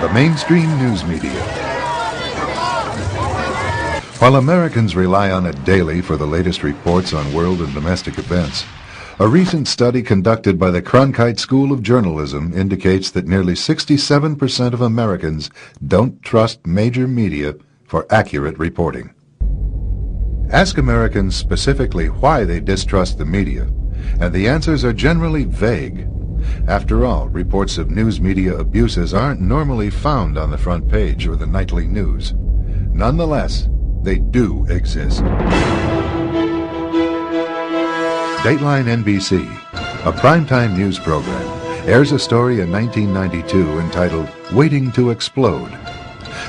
The mainstream news media. While Americans rely on it daily for the latest reports on world and domestic events, a recent study conducted by the Cronkite School of Journalism indicates that nearly 67% of Americans don't trust major media for accurate reporting. Ask Americans specifically why they distrust the media, and the answers are generally vague. After all, reports of news media abuses aren't normally found on the front page or the nightly news. Nonetheless, they do exist. Dateline NBC, a primetime news program, airs a story in 1992 entitled Waiting to Explode.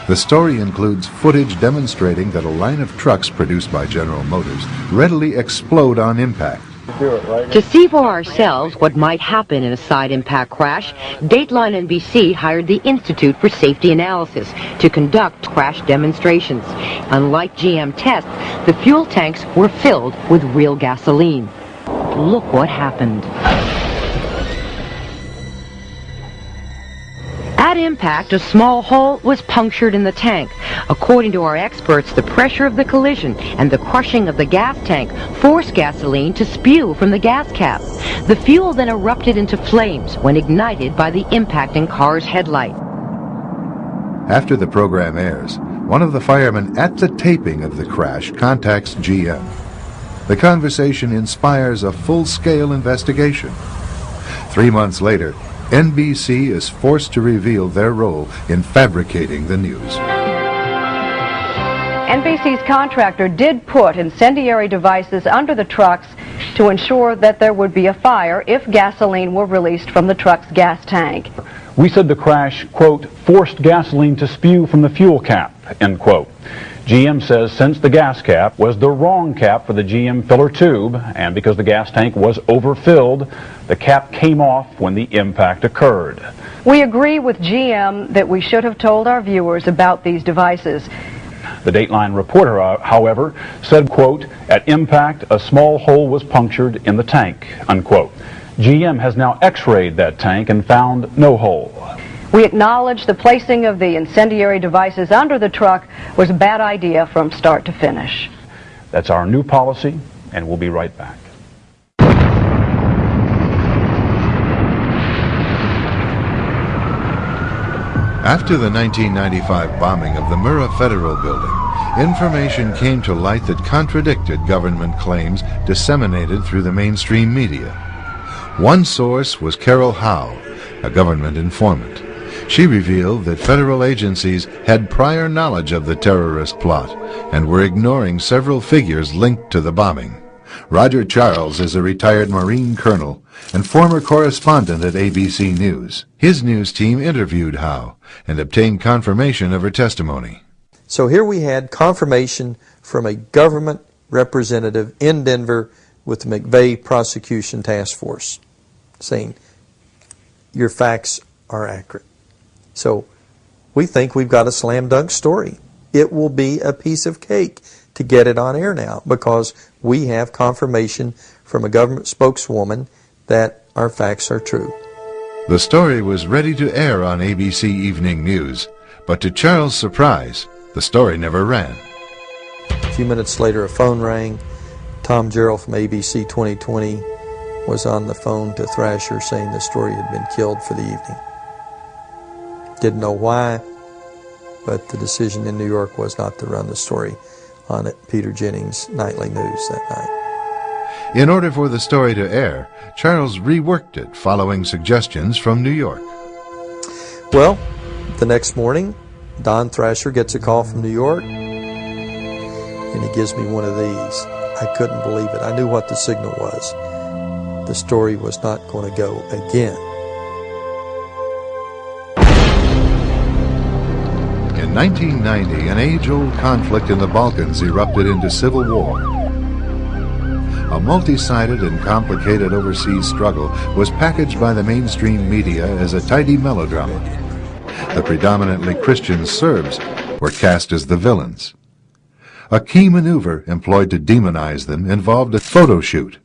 The story includes footage demonstrating that a line of trucks produced by General Motors readily explode on impact. To see for ourselves what might happen in a side impact crash, Dateline NBC hired the Institute for Safety Analysis to conduct crash demonstrations. Unlike GM tests, the fuel tanks were filled with real gasoline. Look what happened. At impact, a small hole was punctured in the tank. According to our experts, the pressure of the collision and the crushing of the gas tank forced gasoline to spew from the gas cap. The fuel then erupted into flames when ignited by the impacting car's headlight. After the program airs, one of the firemen at the taping of the crash contacts GM. The conversation inspires a full-scale investigation. 3 months later, NBC is forced to reveal their role in fabricating the news. NBC's contractor did put incendiary devices under the trucks to ensure that there would be a fire if gasoline were released from the truck's gas tank. We said the crash, quote, forced gasoline to spew from the fuel cap, end quote. GM says since the gas cap was the wrong cap for the GM filler tube, and because the gas tank was overfilled, the cap came off when the impact occurred. We agree with GM that we should have told our viewers about these devices. The Dateline reporter, however, said, quote, at impact, a small hole was punctured in the tank, unquote. GM has now x-rayed that tank and found no hole. We acknowledge the placing of the incendiary devices under the truck was a bad idea from start to finish. That's our new policy, and we'll be right back. After the 1995 bombing of the Murrah Federal Building, information came to light that contradicted government claims disseminated through the mainstream media. One source was Carol Howe, a government informant. She revealed that federal agencies had prior knowledge of the terrorist plot and were ignoring several figures linked to the bombing. Roger Charles is a retired Marine colonel and former correspondent at ABC News. His news team interviewed Howe and obtained confirmation of her testimony. So here we had confirmation from a government representative in Denver with the McVeigh Prosecution Task Force saying your facts are accurate. So we think we've got a slam dunk story. It will be a piece of cake to get it on air now because we have confirmation from a government spokeswoman that our facts are true. The story was ready to air on ABC Evening News, but to Charles' surprise, the story never ran. A few minutes later, a phone rang. Tom Gerald from ABC 2020 was on the phone to Thrasher saying the story had been killed for the evening. Didn't know why, but the decision in New York was not to run the story on it, Peter Jennings' nightly news that night. In order for the story to air, Charles reworked it following suggestions from New York. Well, the next morning, Don Thrasher gets a call from New York, and he gives me one of these. I couldn't believe it. I knew what the signal was. The story was not going to go again. In 1990, an age-old conflict in the Balkans erupted into civil war. A multi-sided and complicated overseas struggle was packaged by the mainstream media as a tidy melodrama. The predominantly Christian Serbs were cast as the villains. A key maneuver employed to demonize them involved a photo shoot.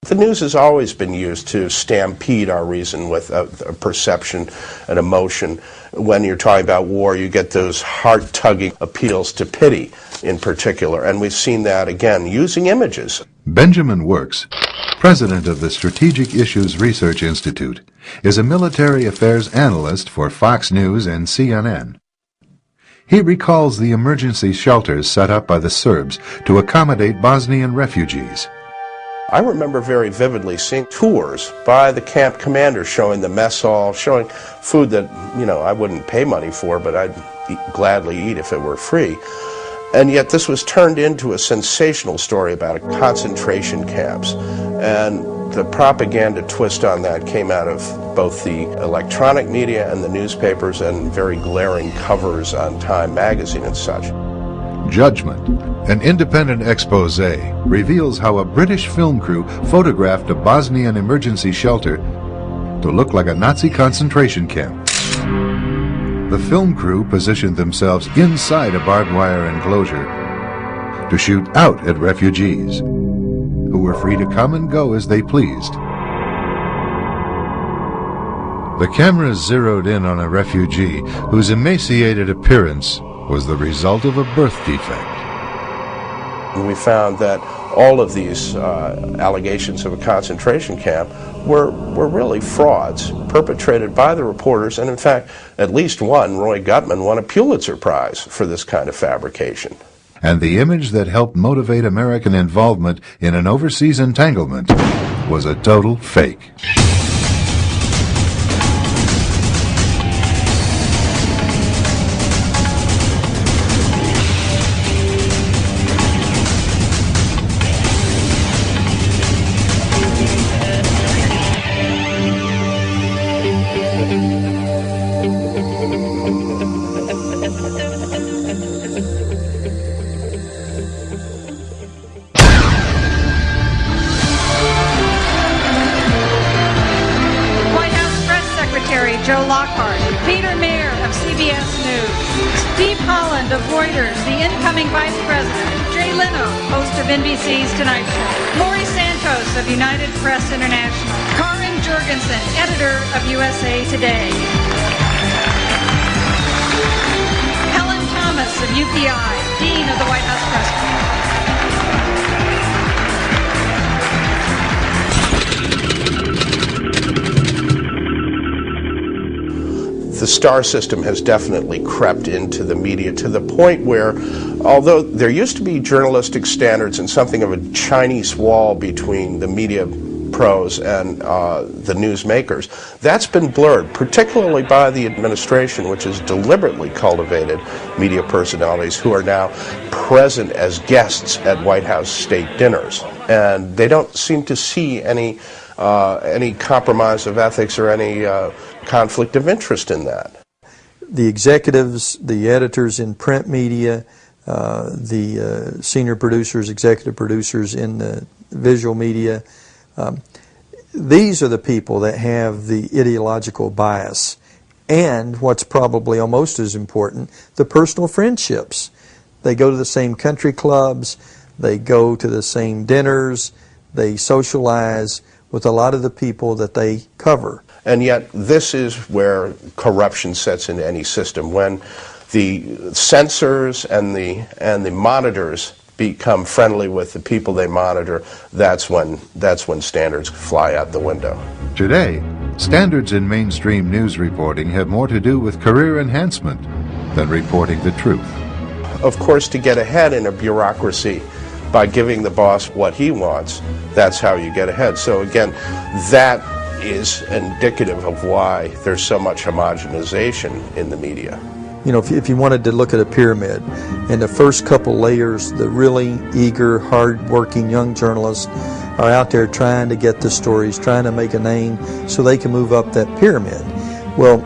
The news has always been used to stampede our reason with a perception and emotion. When you're talking about war, you get those heart-tugging appeals to pity in particular, and we've seen that again using images. Benjamin Works, president of the Strategic Issues Research Institute, is a military affairs analyst for Fox News and CNN. He recalls the emergency shelters set up by the Serbs to accommodate Bosnian refugees. I remember very vividly seeing tours by the camp commander showing the mess hall, showing food that, I wouldn't pay money for, but I'd gladly eat if it were free. And yet this was turned into a sensational story about concentration camps. And the propaganda twist on that came out of both the electronic media and the newspapers and very glaring covers on Time magazine and such. Judgment, an independent expose, reveals how a British film crew photographed a Bosnian emergency shelter to look like a Nazi concentration camp. The film crew positioned themselves inside a barbed wire enclosure to shoot out at refugees, who were free to come and go as they pleased. The cameras zeroed in on a refugee whose emaciated appearance was the result of a birth defect. We found that all of these allegations of a concentration camp were really frauds perpetrated by the reporters, and in fact, at least one, Roy Gutman, won a Pulitzer Prize for this kind of fabrication. And the image that helped motivate American involvement in an overseas entanglement was a total fake. Joe Lockhart, Peter Mayer of CBS News, Steve Holland of Reuters, the incoming Vice President, Jay Leno, host of NBC's Tonight Show, Lori Santos of United Press International, Karin Jorgensen, editor of USA Today, Helen Thomas of UPI, Dean of the White House Press Corps. The star system has definitely crept into the media to the point where, although there used to be journalistic standards and something of a Chinese wall between the media pros and the newsmakers, that's been blurred, particularly by the administration, which has deliberately cultivated media personalities who are now present as guests at White House state dinners. And they don't seem to see any compromise of ethics or any conflict of interest in that. The executives, the editors in print media, the senior producers, executive producers in the visual media, these are the people that have the ideological bias. And what's probably almost as important, the personal friendships. They go to the same country clubs, they go to the same dinners, they socialize with a lot of the people that they cover. And yet this is where corruption sets into any system. When the censors and the monitors become friendly with the people they monitor, that's when standards fly out the window. Today, standards in mainstream news reporting have more to do with career enhancement than reporting the truth. Of course, to get ahead in a bureaucracy by giving the boss what he wants, that's how you get ahead. So again, that is indicative of why there's so much homogenization in the media. You know, if you wanted to look at a pyramid, in the first couple layers, the really eager, hard-working young journalists are out there trying to get the stories, trying to make a name so they can move up that pyramid. Well,